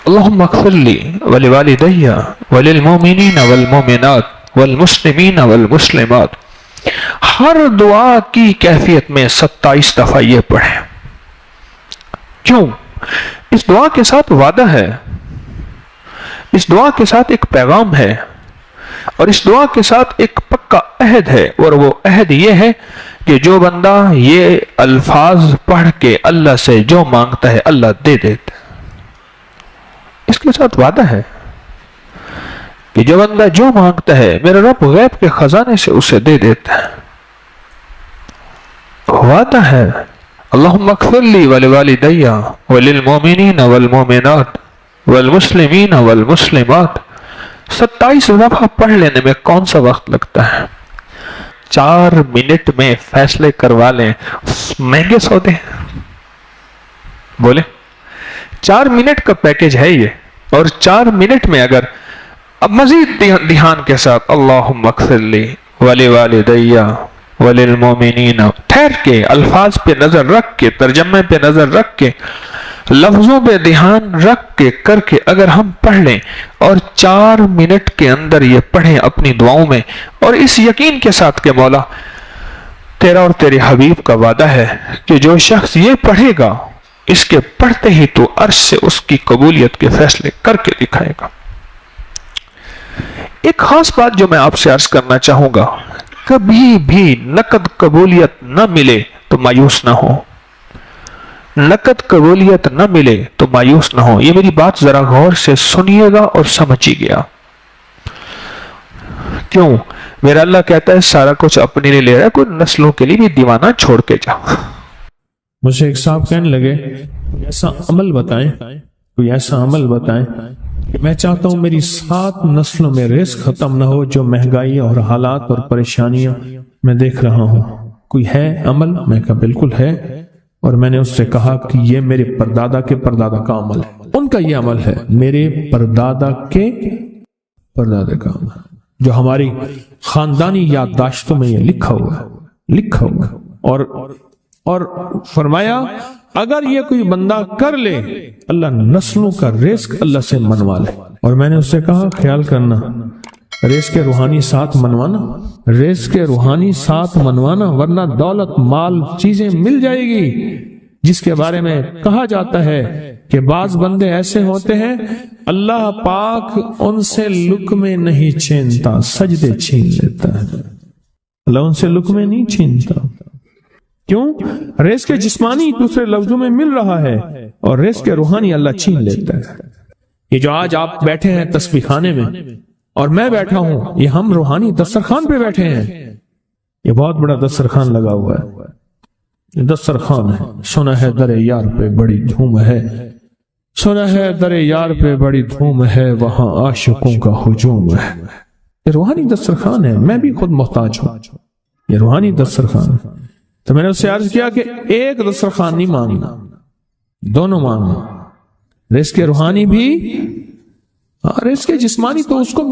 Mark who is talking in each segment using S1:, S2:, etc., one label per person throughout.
S1: اللہم اغفر لی ولوالدی وللمؤمنین والمؤمنات والمسلمین والمسلمات. ہر دعا کی کیفیت میں 27 دفعہ یہ پڑھیں. کیوں؟ اس دعا کے ساتھ وعدہ ہے، اس دعا کے ساتھ ایک پیغام ہے، اور اس دعا کے ساتھ ایک پکا عہد ہے، اور وہ عہد یہ ہے کہ جو بندہ یہ الفاظ پڑھ کے اللہ سے جو مانگتا ہے اللہ دے دیتا ہے. اس کے ساتھ وعدہ ہے کہ جو بندہ جو مانگتا ہے میرا رب غیب کے خزانے سے اسے دے دیتا ہے. وعدہ ہے اللہم اغفر لی ولوالدی وللمؤمنین والمؤمنات والمسلمین والمسلمات. 27 دفعہ پڑھ لینے میں کون سا وقت لگتا ہے؟ 4 منٹ میں فیصلے کروا لیں. مہنگے سودے ہیں، بولے 4 منٹ کا پیکج ہے یہ، اور 4 منٹ میں اگر اب مزید دھیان کے ساتھ اللہم اغفر لی ولوالدی وللمؤمنین، ٹھہر کے الفاظ پہ نظر رکھ کے، ترجمے پہ نظر رکھ کے، لفظوں پہ دھیان رکھ کے کر کے اگر ہم پڑھ لیں اور 4 منٹ کے اندر یہ پڑھیں اپنی دعاؤں میں، اور اس یقین کے ساتھ کہ مولا تیرا اور تیرے حبیب کا وعدہ ہے کہ جو شخص یہ پڑھے گا اس کے پڑھتے ہی تو عرش سے اس کی قبولیت کے فیصلے کر کے دکھائے گا. ایک خاص بات جو میں آپ سے عرض کرنا چاہوں گا، کبھی بھی نقد قبولیت نہ ملے تو مایوس نہ ہو، نقد قبولیت نہ ملے تو مایوس نہ ہو. یہ میری بات ذرا غور سے سنیے گا اور سمجھیے گا. کیوں؟ میرا اللہ کہتا ہے سارا کچھ اپنے لیے لے رہا ہے، کوئی نسلوں کے لیے بھی دیوانہ چھوڑ کے جا.
S2: مجھے ایک صاحب کہنے لگے ایسا عمل بتائیں، کوئی ایسا عمل بتائیں کہ میں چاہتا ہوں میری 7 نسلوں میں رزق ختم نہ ہو، جو مہنگائی اور حالات اور پریشانیاں میں دیکھ رہا ہوں. کوئی ہے عمل؟ میں کہا بالکل ہے. اور میں نے اس سے کہا کہ یہ میرے پردادا کے پردادا کا عمل ہے، ان کا یہ عمل ہے، میرے پردادا کے پردادا کا عمل، جو ہماری خاندانی یادداشتوں میں یہ لکھا ہوا ہے. اور فرمایا اگر یہ کوئی بندہ کر لے اللہ نسلوں کا رزق اللہ سے منوا لے. اور میں نے اس سے کہا خیال کرنا رزق کے روحانی ساتھ منوانا، رزق کے روحانی ساتھ منوانا، ورنہ دولت مال چیزیں مل جائے گی جس کے بارے میں کہا جاتا ہے کہ بعض بندے ایسے ہوتے ہیں اللہ پاک ان سے لقمے نہیں چھینتا، سجدے چھین لیتا ہے. اللہ ان سے لقمے نہیں چھینتا. کیوں؟ رزق جسمانی دوسرے لفظوں میں مل رہا ہے، اور رزق روحانی اللہ چھین لیتا ہے. یہ جو آج آپ بیٹھے ہیں تسبیح خانے میں اور میں بیٹھا ہوں، یہ ہم روحانی دسترخوان پہ بیٹھے ہیں. یہ بہت بڑا دسترخوان لگا ہوا ہے، یہ دسترخوان ہے. سنا ہے در یار پہ بڑی دھوم ہے، سنا ہے در یار پہ بڑی دھوم ہے، وہاں عاشقوں کا ہجوم ہے. یہ روحانی دسترخوان ہے، میں بھی خود محتاج ہوں. یہ روحانی دسترخوان ہے. تو میں نے اس سے عرض کیا کہ ایک دسترخوان نہیں مانگنا، دونوں مانگنا. رزق روحانی بھی، رزق جسمانی تو اس کو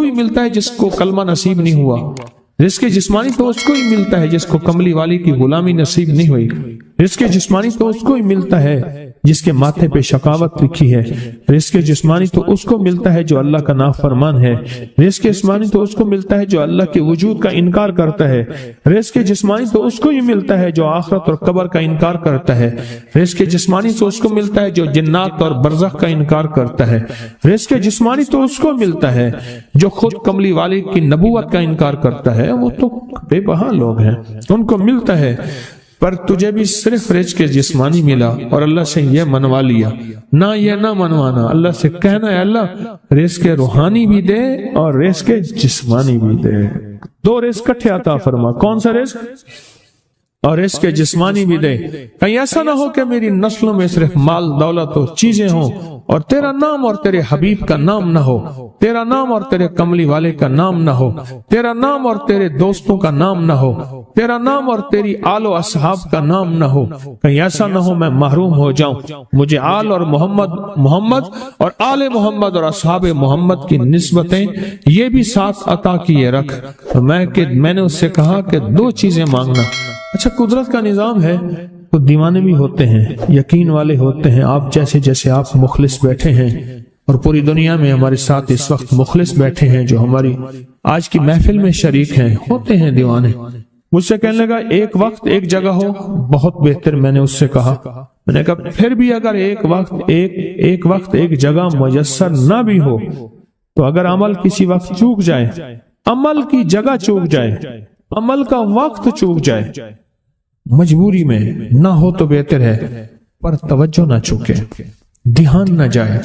S2: بھی ملتا ہے جس کو کلمہ نصیب نہیں ہوا. رزق جسمانی تو اس کو ہی ملتا ہے جس کو کملی والی کی غلامی نصیب نہیں ہوئی. رزق جسمانی تو اس کو ہی ملتا ہے جس کے ماتھے پہ شقاوت لکھی ہے. رزق جسمانی تو اس کو ملتا ہے جو اللہ کا نافرمان ہے. رزق جسمانی تو اس کو ملتا ہے جو اللہ کے وجود کا انکار کرتا ہے. رزق جسمانی تو اس کو ہی ملتا ہے جو آخرت اور قبر کا انکار کرتا ہے. رزق جسمانی تو اس کو ملتا ہے جو جنات اور برزخ کا انکار کرتا ہے. رزق جسمانی تو اس کو ملتا ہے جو خود کملی والی کی نبوت کا انکار کرتا ہے. وہ تو بے بہا لوگ ہیں، ان کو ملتا ہے. پر تجھے بھی صرف رزق جسمانی ملا اور اللہ سے یہ منوا لیا. نہ یہ نہ منوانا، اللہ سے کہنا ہے اللہ رزق روحانی بھی دے اور رزق جسمانی بھی دے. 2 رزق کٹھے عطا فرما. کون سا رزق؟ اور رزق جسمانی بھی دے. کہیں ایسا نہ ہو کہ میری نسلوں میں صرف مال دولت و چیزیں ہوں اور تیرا نام اور تیرے حبیب کا نام نہ ہو، تیرا نام اور تیرے کملی والے کا نام نہ ہو، تیرا نام اور تیرے دوستوں کا نام نہ ہو، تیرا نام اور تیری آل و اصحاب کا نام نہ ہو. کہیں ایسا نہ ہو میں محروم ہو جاؤں. مجھے آل اور محمد اور آل محمد اور اصحاب محمد کی نسبتیں یہ بھی ساتھ عطا کیے رکھ. میں نے اس سے کہا کہ 2 چیزیں مانگنا. اچھا قدرت کا نظام ہے، تو دیوانے بھی ہوتے ہیں، یقین والے ہوتے ہیں. آپ جیسے آپ مخلص بیٹھے ہیں، اور پوری دنیا میں ہمارے ساتھ اس وقت مخلص بیٹھے ہیں جو ہماری آج کی محفل میں شریک ہیں، ہوتے ہیں دیوانے۔ مجھ سے کہنے لگا ایک وقت ایک جگہ ہو، بہت بہتر۔ میں نے اس سے کہا، میں نے کہا پھر بھی اگر ایک وقت ایک جگہ میسر نہ بھی ہو تو اگر عمل کسی وقت چوک جائے، عمل کی جگہ چوک جائے، عمل کا وقت چوک جائے، مجبوری میں نہ ہو تو بہتر ہے، پر توجہ نہ چوکے، دھیان نہ جائے،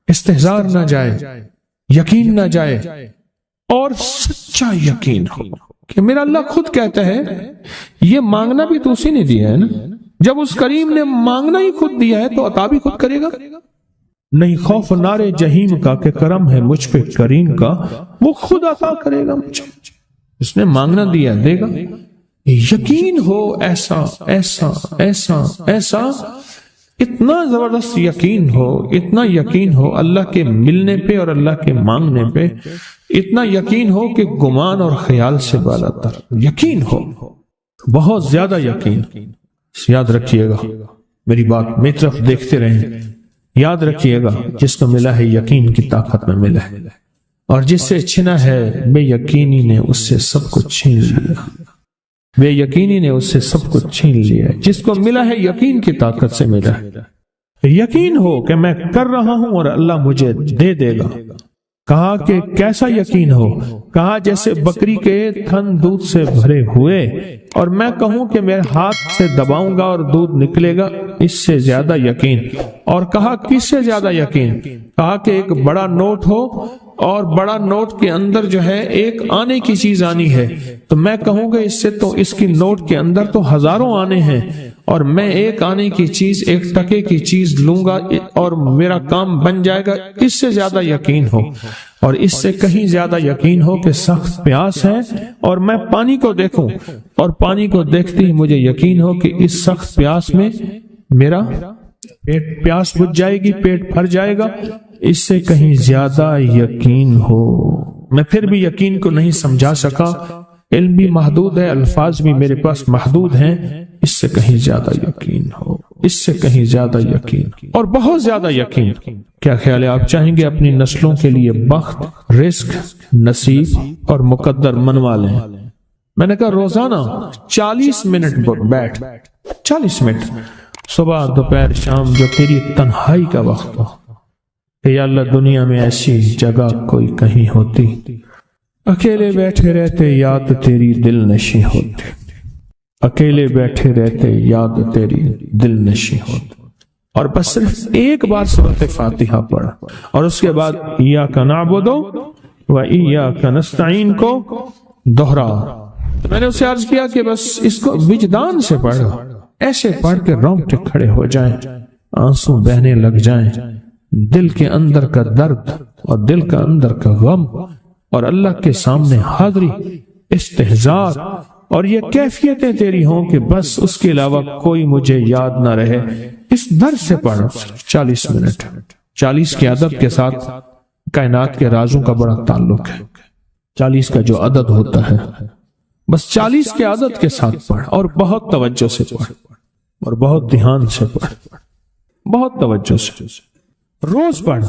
S2: استحضار نہ جائے، یقین نہ جائے، اور سچا یقین ہو کہ میرا اللہ خود کہتا ہے یہ مانگنا بھی تو اسی نے دیا ہے نا، جب اس کریم نے مانگنا ہی خود دیا ہے تو عطا بھی خود کرے گا۔ نہیں خوف نار جہیم کا کہ کرم ہے مجھ پہ کریم کا، وہ خود عطا کرے گا مجھے، اس نے مانگنا دیا دے گا۔ یقین ہو ایسا ایسا ایسا ایسا، اتنا زبردست یقین ہو، اتنا یقین ہو اللہ کے ملنے پہ اور اللہ کے مانگنے پہ، اتنا یقین ہو کہ گمان اور خیال سے بالا تر یقین ہو، بہت زیادہ یقین۔ یاد رکھیے گا میری بات، میری طرف دیکھتے رہیں، یاد رکھیے گا جس کو ملا ہے یقین کی طاقت میں ملا ہے، اور جس سے چھنا ہے بے یقینی نے اس سے سب کچھ چھین لیا، بے یقینی نے اس سے سب کچھ چھین لیا۔ جس کو ملا ہے یقین کی طاقت سے ملا ہے، یقین ہو کہ میں کر رہا ہوں اور اللہ مجھے دے دے گا۔ کہا کہ کیسا یقین ہو؟ کہا جیسے بکری کے تھن دودھ سے بھرے ہوئے اور میں کہوں کہ میرے ہاتھ سے دباؤں گا اور دودھ نکلے گا، اس سے زیادہ یقین۔ اور کہا کس سے زیادہ یقین؟ کہا کہ ایک بڑا نوٹ ہو اور بڑا نوٹ کے اندر جو ہے ایک آنے کی چیز آنی ہے، تو میں کہوں گا اس سے تو اس کی نوٹ کے اندر تو ہزاروں آنے ہیں، اور میں ایک آنے کی چیز، ایک ٹکے کی چیز لوں گا اور میرا کام بن جائے گا۔ اس سے زیادہ یقین ہو، اور اس سے کہیں زیادہ یقین ہو کہ سخت پیاس ہے اور میں پانی کو دیکھوں، اور پانی کو دیکھتے ہی مجھے یقین ہو کہ اس سخت پیاس میں میرا پیاس بجھ جائے گی، پیٹ بھر جائے گا۔ اس سے کہیں زیادہ یقین ہو۔ میں پھر بھی یقین کو نہیں سمجھا سکا، علم بھی محدود ہے، الفاظ بھی میرے پاس محدود ہیں۔ اس سے کہیں زیادہ یقین ہو، اس سے کہیں زیادہ یقین، اور بہت زیادہ یقین۔ کیا خیال ہے آپ چاہیں گے اپنی نسلوں کے لیے بخت، رزق، نصیب اور مقدر منوا لیں؟ میں نے کہا روزانہ 40 منٹ بیٹھ، 40 منٹ صبح دوپہر شام، جو تیری تنہائی کا وقت ہو، کہ یا اللہ دنیا میں ایسی جگہ کوئی کہیں ہوتی، اکیلے بیٹھے رہتے یاد تیری دل نشیں ہوتی، اکیلے بیٹھے رہتے یاد تیری دل نشیں ہوتی، اور بس صرف ایک بار سورۃ فاتحہ پڑھا، اور اس کے بعد ایاک نعبد و ایاک نستعین کو دہرا۔ میں نے اسے عرض کیا کہ بس اس کو وجدان سے پڑھو، ایسے پڑھ کے رونگٹے کھڑے ہو جائیں، آنسو بہنے لگ جائیں، دل کے اندر کا درد اور دل کا اندر کا غم اور اللہ کے سامنے حاضری، استحضار، اور یہ کیفیتیں تیری ہوں کہ بس اس کے علاوہ کوئی مجھے یاد نہ رہے۔ اس درد سے پڑھو 40 منٹ۔ 40 کے عدد کے ساتھ کائنات کے رازوں کا بڑا تعلق ہے۔ 40 کا جو عدد ہوتا ہے، بس 40 کے عدد کے ساتھ پڑھ، اور بہت توجہ سے پڑھ، اور بہت دھیان سے پڑھ، بہت توجہ سے روز پڑھ۔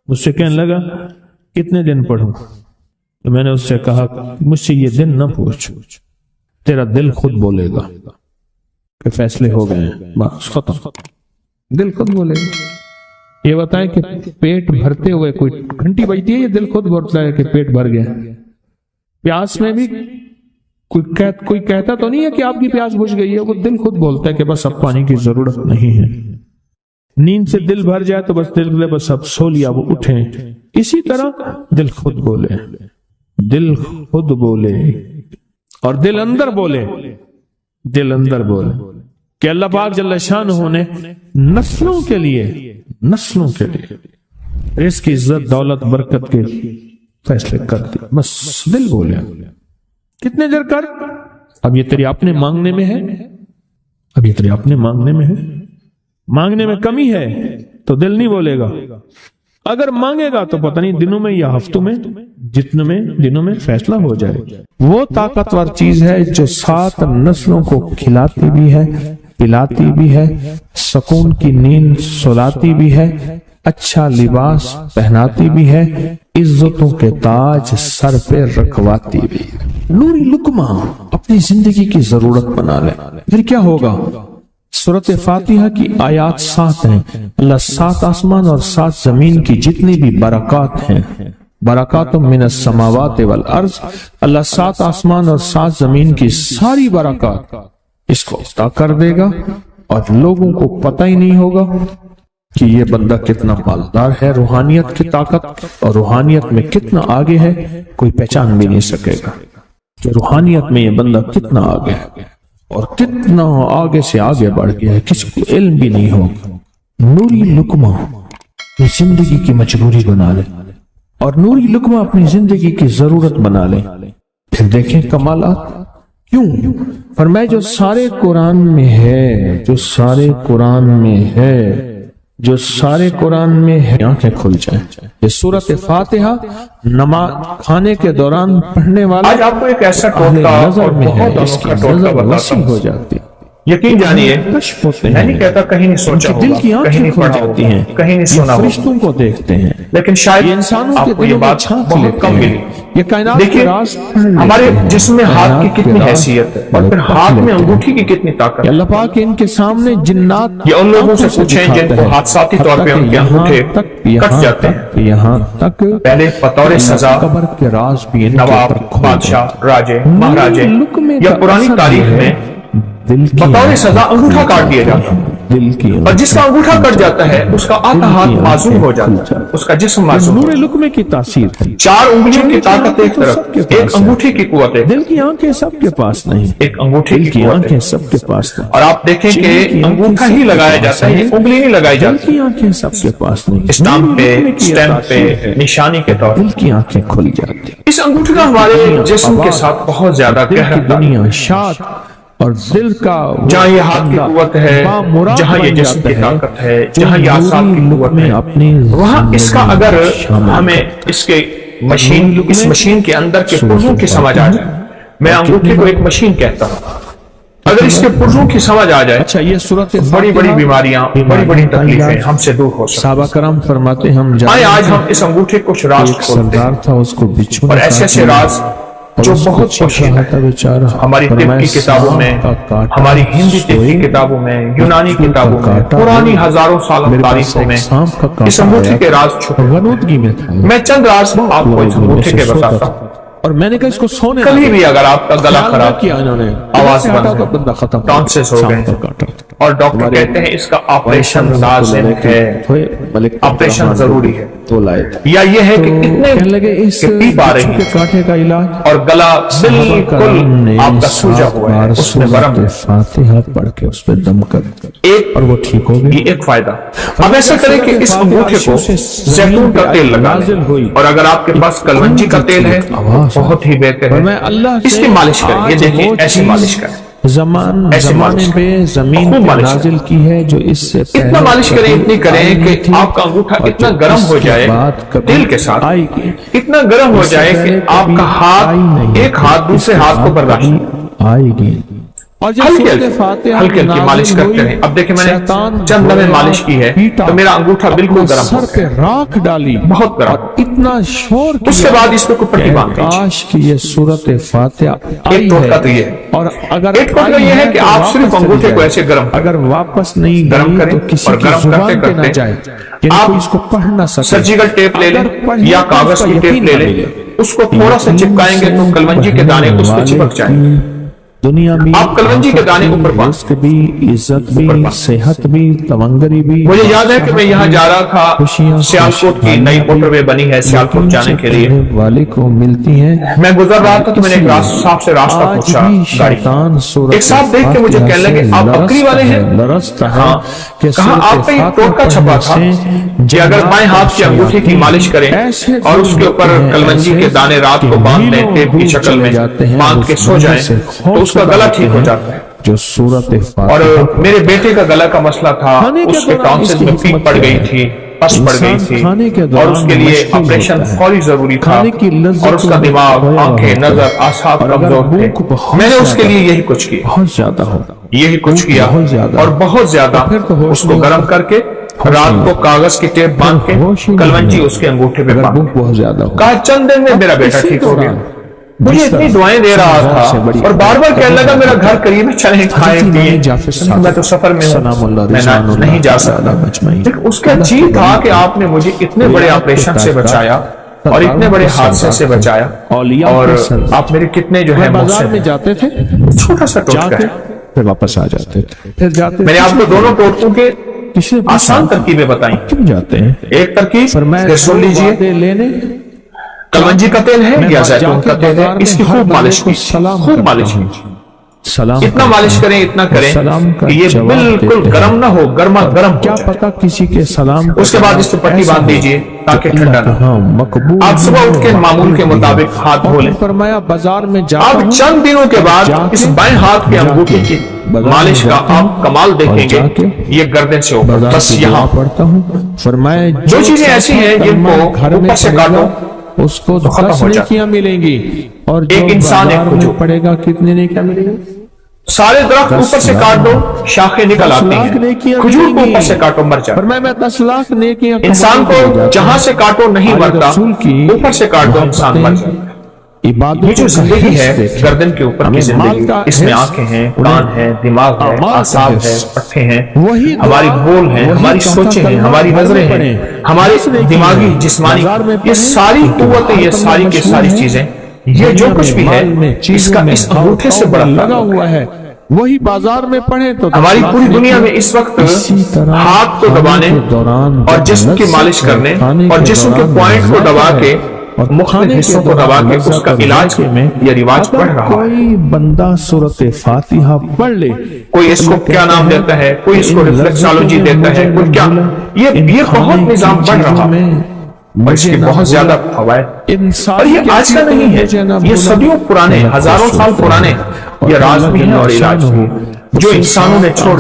S2: مجھ سے کہنے لگا کتنے دن پڑھوں؟ تو میں نے اس سے کہا مجھ سے یہ دن نہ پوچھ، تیرا دل خود بولے گا کہ فیصلے ہو گئے ہیں، بس ختم، دل خود بولے گا۔ یہ بتائیں کہ پیٹ بھرتے ہوئے کوئی گھنٹی بجتی ہے، یہ دل خود بولتا ہے کہ پیٹ بھر گیا۔ پیاس میں بھی کوئی کہتا تو نہیں ہے کہ آپ کی پیاس بجھ گئی ہے، وہ دل خود بولتا ہے کہ بس اب پانی کی ضرورت نہیں ہے۔ نیند سے دل بھر جائے تو بس دل بولے بس اب سو لیا، وہ اٹھیں۔ اسی طرح دل خود بولے، دل خود بولے، اور دل اندر بولے، دل اندر بولے کہ اللہ پاک جل شانہ نے نسلوں کے لیے رزق، عزت، دولت، برکت کے فیصلے کر دی، بس دل بولے۔ کتنے دیر کر؟ اب یہ تیری اپنے مانگنے میں ہے، اب یہ تیری اپنے مانگنے میں ہے۔ مانگنے میں کمی ہے تو دل نہیں بولے گا، اگر مانگے گا تو پتہ نہیں دنوں میں یا ہفتوں میں، جتنے میں دنوں میں فیصلہ ہو جائے۔ وہ طاقتور چیز ہے جو 7 نسلوں کو کھلاتی بھی ہے، پلاتی بھی ہے، سکون کی نیند سلاتی بھی ہے، اچھا لباس پہناتی بھی ہے، عزتوں کے تاج سر پہ رکھواتی بھی۔ نوری لقمہ اپنی زندگی کی ضرورت بنا لے، پھر کیا ہوگا؟ سورۃ فاتحہ کی آیات 7 ہیں۔ اللہ 7 آسمان اور 7 زمین کی جتنی بھی برکات ہیں، برکات من السماوات والارض، اللہ 7 آسمان اور 7 زمین کی ساری برکات اس کو عطا کر دے گا، اور لوگوں کو پتہ ہی نہیں ہوگا کہ یہ بندہ کتنا مالدار ہے۔ روحانیت کی طاقت اور روحانیت میں کتنا آگے ہے، کوئی پہچان بھی نہیں سکے گا کہ روحانیت میں یہ بندہ کتنا آگے ہے اور کتنا آگے سے آگے بڑھ گیا ہے، کسی کو علم بھی نہیں ہوگا۔ نوری لقمہ اپنی زندگی کی مجبوری بنا لے، اور نوری لقمہ اپنی زندگی کی ضرورت بنا لے، پھر دیکھیں کمالات۔ کیوں؟ فرمائے جو سارے قرآن میں ہے، جو سارے قرآن میں ہے، جو سارے قرآن میں ہے، آنکھیں کھل جائیں۔ یہ سورۃ فاتحہ نماز کھانے کے دوران پڑھنے والا
S3: آج آپ کو ایک ایسا ٹوٹکا
S2: نظر
S3: اور
S2: میں ہے،
S3: بہت
S2: اس کی
S3: انوکھا ٹوٹکا
S2: نظر
S3: بتاتا
S2: وسیع
S3: ہوں۔
S2: ہو جاتی ہے،
S3: یقین جانیے،
S2: کشف ہوتے
S3: میں
S2: ہیں،
S3: نہیں کہتا کہیں نہیں سوچا
S2: ان کے دل
S3: ہوگا،
S2: کی
S3: کہیں
S2: آنکھیں
S3: نہیں
S2: کھل
S3: پڑھا
S2: جاتی
S3: ہوگا،
S2: ہیں،
S3: کہیں نہیں
S2: یہ
S3: سنا ہوگا،
S2: فرشتوں کو دیکھتے ہیں،
S3: لیکن شاید
S2: یہ انسانوں
S3: آپ
S2: کے
S3: کو یہ
S2: دلوں میں
S3: بات
S2: چھانک
S3: بہت
S2: لیتے
S3: کم
S2: ہیں،
S3: ملی۔
S2: یہ کائنات کے
S3: دیکھیے
S2: راز پڑھ لیتے
S3: ہمارے
S2: ہیں،
S3: جسم میں ہاتھ کی
S2: کائنات کے
S3: کتنی
S2: راز
S3: حیثیت ہے، اور پھر
S2: پڑھ
S3: ہاتھ میں
S2: لیتے ہیں۔
S3: انگوٹھی کی کتنی طاقت
S2: کہ
S3: ہے۔
S2: اللہ پاک ان کے سامنے جنات
S3: یہ ان لوگوں سے
S2: آنکھوں
S3: پوچھیں جن
S2: دکھاتا
S3: کو
S2: ہے،
S3: حادثاتی طور پہ ان کے
S2: یہاں
S3: انگوٹھے
S2: تک،
S3: کٹ
S2: یہاں
S3: جاتے
S2: تک، یہاں تک
S3: پہلے بطور سزا
S2: قبر کے راز بھی ان کے
S3: نواب،
S2: اوپر کھول
S3: بادشاہ،
S2: دیتے ہیں۔
S3: راجے، مہاراجے
S2: لقمے
S3: یا
S2: کا
S3: پرانی
S2: اثر
S3: تاریخ
S2: یہ ہے،
S3: میں
S2: دل کی
S3: بطور
S2: آنکھیں
S3: سزا انگوٹھا
S2: کھل
S3: کاٹ دیا
S2: جاتی
S3: جاتا
S2: ہیں، دل کی
S3: اور جس کا
S2: آنکھیں
S3: انگوٹھا
S2: کھل
S3: کٹ جاتا ہے اس کا آدھا ہاتھ معذور ہو جاتا ہے، اس کا جسم معذور ہو
S2: نور
S3: جاتا ہے۔
S2: لقمے کی تاثیر ہے۔
S3: 4 انگلیوں کی طاقت ایک طرف،
S2: سب کے
S3: ایک
S2: پاس ہے۔
S3: انگوٹھی کی قوت ایک
S2: دل کی آنکھیں سب کے پاس نہیں،
S3: ایک انگوٹھی
S2: دل
S3: کی
S2: کی
S3: قوت
S2: آنکھیں
S3: ہے۔
S2: سب کے پاس نہیں،
S3: اور آپ دیکھیں کہ
S2: چہرے کی آنکھیں
S3: انگوٹھا
S2: سب
S3: ہی
S2: کے
S3: لگایا
S2: پاس
S3: جاتا ہے،
S2: ہیں،
S3: انگلی نہیں لگائی
S2: دل
S3: جاتی،
S2: کی آنکھیں سب کے پاس نہیں،
S3: اسٹامپ
S2: نور
S3: پہ،
S2: لقمے کی یہ
S3: اسٹیمپ پہ،
S2: تاثیر ہے،
S3: نشانی کے طور
S2: دل کی آنکھیں کھل جاتی ہیں۔
S3: اس انگوٹھی کا ہمارے جسم کے ساتھ بہت زیادہ
S2: دل
S3: گہرا
S2: کی دنیا شاد اور دل کا وہ
S3: جہاں یہ ہاتھ کی
S2: بندہ
S3: قوت ہے،
S2: بامراد
S3: جہاں یہ
S2: بن
S3: جسم
S2: جاتا
S3: کی
S2: ہے،
S3: طاقت ہے،
S2: جو
S3: جہاں یہ اعصاب کی
S2: نوری
S3: قوت
S2: لقمے
S3: ہے،
S2: اپنی
S3: وہاں اس کا
S2: زندگی
S3: اگر
S2: میں شامل
S3: ہمیں
S2: کرتا ہے۔
S3: اس کے اس مشین کے اندر کے
S2: سورۃ
S3: پرزوں کی سمجھ آ جائے، میں انگوٹھی کو ایک مشین کہتا ہوں، اگر اس کے پرزوں کی سمجھ آ جائے،
S2: اچھا یہ سورۃ
S3: بڑی بڑی بیماریاں، بڑی بڑی تکلیفیں ہم سے دور ہو سکتی
S2: صحابہ کرام فرماتے ہیں، ہم
S3: ہیں۔ آج ہم اس انگوٹھے کو راز
S2: ایک
S3: کھولتے ہیں،
S2: سردار تھا، اس کو بچھو
S3: اور
S2: نے
S3: ایسے ایسے
S2: کاٹ
S3: راز
S2: لیا،
S3: جو
S2: اور اس کو
S3: بہت
S2: چیخ
S3: پوشیدہ
S2: رہا
S3: ہے۔
S2: تھا بیچارہ،
S3: ہماری طب
S2: فرمایا
S3: کی کتابوں میں،
S2: سانپ کا کاٹا،
S3: ہماری ہندی طب کی
S2: سوئی،
S3: کتابوں میں، یونانی
S2: مکھی کا
S3: کتابوں میں،
S2: کاٹا،
S3: پرانی ہزاروں سال
S2: میرے پاس
S3: تاریخوں
S2: ایک
S3: میں
S2: سانپ کا کاٹا
S3: اس انگوٹھی
S2: آیا
S3: کے
S2: تھا،
S3: راز چھپے ہیں۔
S2: غنودگی میں تھا،
S3: میں چند راز آپ کو اس انگوٹھی کے
S2: سوتا
S3: بتاتا
S2: تھا،
S3: ہوں۔
S2: اور میں نے کہا اس کو سونے نہ
S3: کبھی
S2: دو۔
S3: بھی اگر آپ کا گلا
S2: خیال نہ
S3: خراب،
S2: کیا انہوں نے،
S3: آواز
S2: سے ہٹا
S3: بند
S2: تو
S3: ہے،
S2: بندہ ختم،
S3: ٹانسس ہو گئے،
S2: سانپ کا کاٹا تھا۔
S3: اور ڈاکٹر کہتے ہیں اس کا آپریشن لازم ہے، آپریشن ضروری ہے،
S2: تو لائے تھے،
S3: یا یہ ہے کہ اتنے
S2: کہنے لگے اس
S3: کہ پیپ آ رہی
S2: بچھو کے
S3: ہے
S2: کاٹے کا علاج
S3: اور گلا
S2: صحابہ کرام
S3: بالکل
S2: نے
S3: آپ کا سوجا ہوا ہے، اس میں برم ہے،
S2: فاتحہ پڑھ کے اس پہ دم کر
S3: ایک
S2: اور وہ ٹھیک ہو گئی۔
S3: یہ ایک فائدہ۔ اب ایسا کریں کہ اس انگوٹھے کو زیتون کا تیل لگا لیں، اور اگر آپ کے پاس کلونجی کا تیل ہے تو بہت ہی بہتر
S2: اور
S3: ہے،
S2: میں اللہ
S3: اس کی مالش کریں۔ یہ دیکھیں ایسی مالش کریں، ایسے
S2: زمانے
S3: مالش
S2: پہ زمین
S3: خوب
S2: پہ
S3: مالش
S2: نازل کی ہے، جو اس سے
S3: اتنا مالش کریں، اتنی کریں کہ آپ کا انگوٹھا اتنا گرم ہو جائے تیل کے ساتھ،
S2: آئے گی،
S3: اتنا گرم ہو جائے کہ آپ کا ہاتھ، ایک ہاتھ دوسرے ہاتھ کو برداشت نہیں۔
S2: آئے گی، اور جب
S3: ہلکی
S2: سورۃ فاتحہ
S3: ہلکی مالش کرتے ہیں۔ اب دیکھیں میں نے چند لمحے مالش کی ہے تو میرا انگوٹھا بالکل گرم ہو
S2: سر پہ
S3: گیا،
S2: راکھ ڈالی،
S3: بہت گرم۔
S2: اور اتنا شور
S3: اس کے بعد اس پہ کوئی پٹی باندھ دیجیے۔
S2: کاش کہ یہ سورۃ فاتحہ
S3: ایک ٹوٹکا تو یہ ہے،
S2: اور اگر
S3: ایک ٹوٹکا یہ ہے کہ
S2: تو
S3: آپ صرف
S2: واپس چلی
S3: انگوٹھے کو
S2: جائے۔
S3: ایسے گرم کریں،
S2: اگر واپس نہیں
S3: گرم
S2: گئی
S3: کریں
S2: تو کسی
S3: اور
S2: کی
S3: گرم
S2: زبان
S3: کرتے
S2: پہ نہ
S3: کرتے
S2: جائے، یعنی
S3: آپ
S2: کوئی اس کو پڑھ نہ سکے،
S3: سرجیکل ٹیپ لے لیں
S2: اگر پڑھنے
S3: یا
S2: کو اس
S3: کاغذ
S2: کا
S3: کی ٹیپ
S2: یقین
S3: لے
S2: نہ
S3: لیں،
S2: ملے،
S3: اس کو تھوڑا سا چپکائیں گے تو کلونجی کے دانے اس پہ چپک جائیں گے۔
S2: دنیا بھی،
S3: آپ کلونجی کے دانے اوپر پا
S2: رزق بھی، عزت بھی، صحت بھی، تونگری بھی۔
S3: مجھے یاد ہے کہ میں یہاں جا رہا تھا،
S2: خوشیاں،
S3: سیالکوٹ کی نئی موٹر وے بنی ہے سیالکوٹ جانے کے لیے،
S2: والے کو ملتی ہیں۔
S3: میں گزر رہا تھا تو میں نے ایک صاحب سے راستہ
S2: آج
S3: پوچھا
S2: بھی
S3: گاڑی،
S2: شیطان سورۃ
S3: ایک صاحب دیکھ کے مجھے کہنے لگے آپ بکری والے ہیں؟
S2: لرزتا ہے
S3: ہاں،
S2: کہ
S3: کہا آپ کا یہ ٹوٹکا چھپا تھا کہ اگر بائیں ہاتھ کی انگوٹھی کی مالش کریں اور اس کے اوپر کلونجی کے دانے رات کو باندھ لیں ٹیپ کی شکل میں باندھ کے سو جائیں تو اس کا گلا ٹھیک ہو جاتا ہے۔
S2: جو سورۃ
S3: اور
S2: فاتحہ
S3: میرے بیٹے کا گلا کا مسئلہ تھا، اس کے ٹانسل میں پیپ پڑ گئی تھی، پس پڑ گئی تھی، اور اس کے لیے آپریشن فوری ضروری تھا، اور اس کا دماغ، آنکھیں، نظر، اعصاب کمزور تھے۔ میں نے اس کے لیے یہی کچھ کیا،
S2: بہت زیادہ ہو،
S3: یہی کچھ کیا، اور بہت زیادہ اس کو گرم کر کے رات کو کاغذ کی ٹیپ باندھ کے کلونجی اس کے انگوٹھے پہ باندھ
S2: بہت زیادہ ہو،
S3: کہا چند دن میں میرا بیٹا ٹھیک ہو گیا. مجھے اتنی دعائیں دے رہا تھا اور بار بار کہنے لگا میرا گھر قریب ہے، چلیں کھائیں پیئیں، میں تو سفر میں ہوں، میں نہیں جا سکتا. لیکن اس کا جی تھا کہ آپ نے مجھے اتنے بڑے آپریشن سے بچایا اور اتنے بڑے حادثے سے بچایا، اور آپ میرے کتنے جو ہے
S2: بازار میں جاتے تھے،
S3: چھوٹا سا ٹوٹکا ہے.
S2: پھر واپس آ جاتے تھے، پھر جاتے.
S3: میں نے آپ کو دونوں ٹوٹکوں کے آسان ترکیبیں بتائیں.
S2: کیوں جاتے ہیں؟
S3: ایک ترکیب سن لیجئے،
S2: لینے
S3: کلونجی کا تیل ہے یا زیتون کا تیل ہے، اس کی خوب مالش کی، خوب مالش کی، اتنا مالش کریں اتنا کریں کہ یہ بالکل گرم نہ ہو، گرما گرم.
S2: کیا پتا کسی کے سلام.
S3: اس کے بعد اس پہ پٹی باندھ دیجئے تاکہ ٹھنڈا نہ ہو. آپ صبح اٹھ کے معمول کے مطابق ہاتھ دھو لیں.
S2: فرمایا بازار میں
S3: اب چند دنوں کے بعد اس بائیں ہاتھ کے انگوٹھے کی مالش کا آپ کمال دیکھیں گے. یہ گردن سے اوپر بس یہاں
S2: پڑتا ہوں. فرمایا
S3: جو چیزیں ایسی ہیں جن کو اوپر سے کاٹو
S2: اس کو 10 نیکیاں ملیں گی، اور
S3: ایک انسان
S2: جو پڑے گا کتنے نیکیاں ملیں گی؟
S3: سارے درخت اوپر سے کاٹ دو شاخیں نکل آتی ہیں، کھجور کو اوپر سے کاٹو مر جائے.
S2: فرمایا میں 10 لاکھ نیکیاں.
S3: انسان کو جہاں سے کاٹو نہیں مرتا، اوپر سے کاٹ دو انسان مر جائے. یہ جو زندگی ہے گردن کے اوپر کی زندگی، اس میں آنکھیں ہیں، کان ہیں، دماغ ہے، اعصاب ہے، پٹھے ہیں، ہماری بول ہیں، ہماری سوچیں ہیں، ہماری نظریں ہیں، ہماری دماغی جسمانی یہ ساری قوتیں، یہ ساری کی ساری چیزیں، یہ جو کچھ بھی ہے اس کا اس انگوٹھے سے بڑا
S2: لگا ہوا ہے. وہی بازار میں پڑھے تو
S3: ہماری پوری دنیا میں اس وقت ہاتھ کو دبانے اور جسم کی مالش کرنے اور جسم کے پوائنٹ کو دبا کے مختلف حصوں کو دبا کے اس کا علاج میں یہ رواج بڑھ رہا ہے.
S2: کوئی بندہ سورۃ فاتحہ پڑھ لے،
S3: کوئی اس کو کیا نام دیتا ہے، کوئی اس کو ریفلیکسالوجی دیتا ہے، کوئی کیا، یہ بہت نظام بڑھ رہا ہے اور اس کی بہت زیادہ فوائد. اور یہ آج کا نہیں ہے، یہ صدیوں پرانے، ہزاروں سال پرانے یہ راز بھی ہیں اور علاج بھی، جو انسانوں نے چھوڑ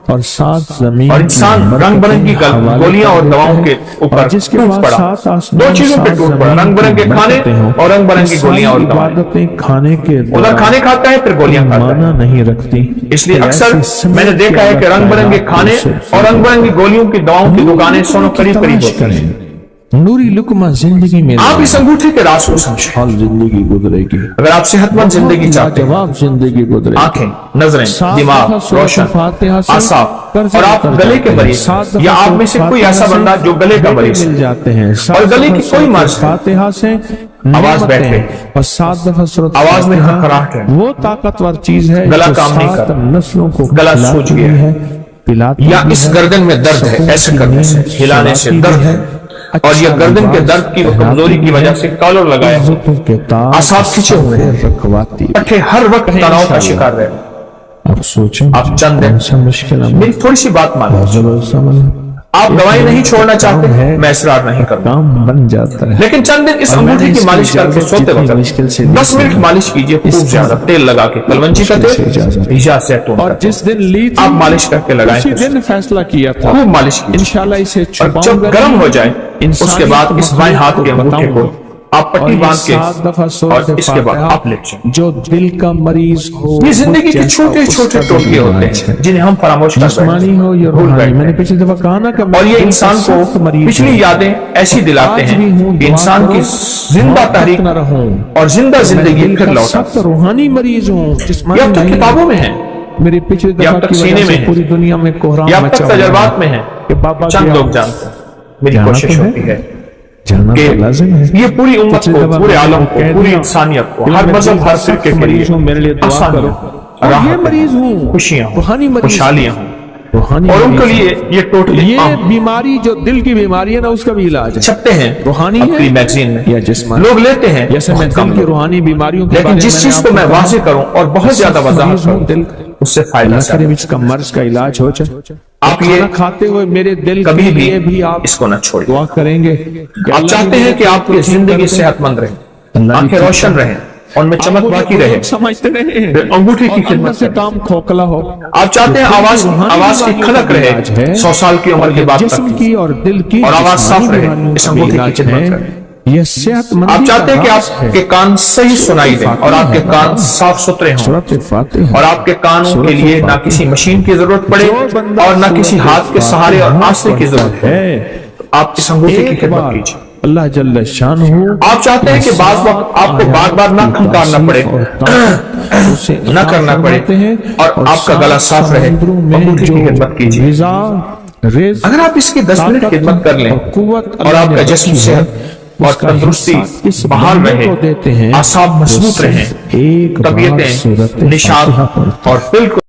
S2: اور 7 زمین
S3: اور انسان رنگ برنگی گولیاں اور دواؤں کے اوپر ٹوٹ پڑا. 2 چیزوں پہ ٹوٹ پڑا، رنگ برنگے کھانے اور رنگ برنگی گولیاں اور دوائیں.
S2: کھانے کے
S3: ادھر کھانے کھاتا ہے پھر گولیاں کھاتا ہے،
S2: نہیں رکھتی.
S3: اس لیے اکثر میں نے دیکھا ہے کہ رنگ برنگے کھانے اور رنگ برنگی گولیوں کی دواؤں کی دکانیں سونوں قریب قریب ہوتی ہیں.
S2: نوری لقمہ زندگی میں
S3: آپ اس انگوٹھے کے راز کو سمجھیں.
S2: زندگی گزرے گی
S3: اگر آپ صحت مند زندگی چاہتے ہیں،
S2: زندگی گزرے،
S3: آنکھیں، نظریں، دماغ روشن، اعصاب، اور آپ گلے کے مریض یا آپ میں سے کوئی ایسا بندہ جو گلے کا مریض
S2: مل جاتے ہیں
S3: اور گلے کی کوئی مرض
S2: فاتحہ سے
S3: آواز بیٹھ گئی
S2: اور 7 دفعہ سورۃ
S3: آواز میں خرخراہٹ ہے،
S2: وہ طاقتور چیز ہے
S3: گلا کام نہیں کر رہا،
S2: نسلوں کو
S3: گلا سوج گیا ہے،
S2: یا
S3: اس گردن میں درد ہے، ایسے کرنے سے ہلانے سے درد ہے، اور یہ گردن کے درد کی کمزوری کی وجہ سے کالر لگایا ہے، اعصاب کھچے ہوئے ہیں، پٹھے ہر وقت تناؤ کا شکار رہے.
S2: اب سوچیں
S3: آپ چند دن میری تھوڑی سی بات مانیں، آپ دوائی نہیں چھوڑنا چاہتے، میں اصرار نہیں کرتا،
S2: کام بن جاتا ہے.
S3: لیکن چند دن اس انگوٹھے کی مالش کر کے سوتے وقت 10 منٹ مالش کیجئے خوب زیادہ تیل لگا کے، کلونجی کا تیل یا زیتون کا
S2: اور جس دن لی
S3: آپ مالش کر کے لگائیں،
S2: اسی دن فیصلہ کیا تھا
S3: خوب مالش کیجئے.
S2: انشاءاللہ اسے
S3: اور
S2: چھپاؤں
S3: جب
S2: گا،
S3: گرم ہو جائے اس کے بعد اس بائیں ہاتھ کے انگوٹھے کو آپ پٹی باندھ کے اور اس کے بعد آپ لیٹ جائیں.
S2: جو دل کا مریض ہو،
S3: یہ زندگی کے چھوٹے چھوٹے ٹوٹکے ہوتے ہیں جنہیں ہم فراموش کر
S2: جسمانی ہو یا روحانی. میں نے پچھلی دفعہ کہا نا کہ
S3: اور یہ انسان کو پچھلی یادیں ایسی دلاتے ہیں کہ انسان کی زندہ تحریک
S2: نہ رہوں
S3: اور زندہ زندگی پھر لوٹا.
S2: روحانی مریض ہوں، جسمانی
S3: یہ اب تک کتابوں میں ہیں،
S2: میری پچھلی
S3: یہ اب
S2: دفعہ
S3: تک
S2: کی
S3: سینے
S2: وجہ
S3: میں
S2: سے
S3: ہے،
S2: پوری دنیا میں کوہرام
S3: یہ اب تک
S2: مچا ہوا ہے
S3: تجربات میں ہیں،
S2: کہ بابا
S3: چند لوگ جانتے ہیں. میری کوشش ہوتی ہے
S2: جانا
S3: کہ
S2: تو لازم ہے.
S3: یہ پوری امت کو، پورے عالم کو، پوری انسانیت کو، ہر مذہب ہر فرقے کے لیے
S2: میرے لیے دعا
S3: آسانی
S2: کرو.
S3: ہو،
S2: اور یہ مریض ہوں،
S3: خوشیاں ہوں،
S2: روحانی مریض،
S3: خوشحالیاں ہوں،
S2: روحانی
S3: اور ان کے
S2: مریض.
S3: لیے یہ ٹوٹلی
S2: یہ بیماری جو دل کی بیماری ہے نا، اس کا بھی علاج ہے.
S3: چھپتے ہیں
S2: روحانی
S3: اپنی
S2: ہے
S3: میگزین میں،
S2: یا جسمانی.
S3: لوگ لیتے ہیں
S2: جیسے میں
S3: کم
S2: دل کی
S3: لوگ.
S2: روحانی بیماریوں کے
S3: لیکن جس چیز کو میں واضح کروں اور بہت زیادہ وضاحت کروں اس سے فائدہ
S2: کرے اس کا مرض کا علاج ہو جائے.
S3: آپ یہ
S2: کھاتے ہوئے میرے دل
S3: کبھی
S2: کے لیے بھی آپ
S3: اس کو نہ چھوڑیں.
S2: دعا کریں گے.
S3: آپ چاہتے ہیں کہ آپ کی زندگی صحت مند رہے، آنکھیں روشن رہیں، اور میں چمک باقی رہے،
S2: سمجھتے رہے
S3: انگوٹھی کی
S2: اندر
S3: خدمت
S2: سے
S3: کریں.
S2: کام کھوکھلا ہو.
S3: آپ چاہتے ہیں آواز کی کھنک رہے 100 سال کی عمر کے بعد
S2: جسم
S3: تک،
S2: کی اور دل کی
S3: اور آواز صاف رہے،
S2: بیماریوں
S3: اس
S2: کا
S3: انگوٹھی
S2: علاج
S3: کی خدمت
S2: ہے.
S3: کریں.
S2: یہ صحت مندی
S3: آپ چاہتے ہیں کہ
S2: کا راز
S3: آپ کے کان صحیح سنائی دیں اور آپ کے کان صاف ستھرے ہوں
S2: سورۃ فاتحہ
S3: اور آپ کے کانوں کے لیے نہ کسی مشین کی ضرورت پڑے اور نہ کسی ہاتھ کے سہارے اور آسرے کی ضرورت ہے، آپ اس انگوٹھے کی خدمت کیجیے۔
S2: اللہ جل شانہ
S3: آپ چاہتے ہیں کہ بعض وقت آپ کو بار بار نہ کھنکارنا پڑے، نہ کرنا پڑے اور آپ کا گلا صاف رہے، انگوٹھے کی خدمت کیجیے۔ اگر آپ اس کی 10 منٹ خدمت کر لیں اور آپ کا جسم صحت اور تندرستی بحال رہے، اعصاب مضبوط رہیں، طبیعتیں نشاط اور بالکل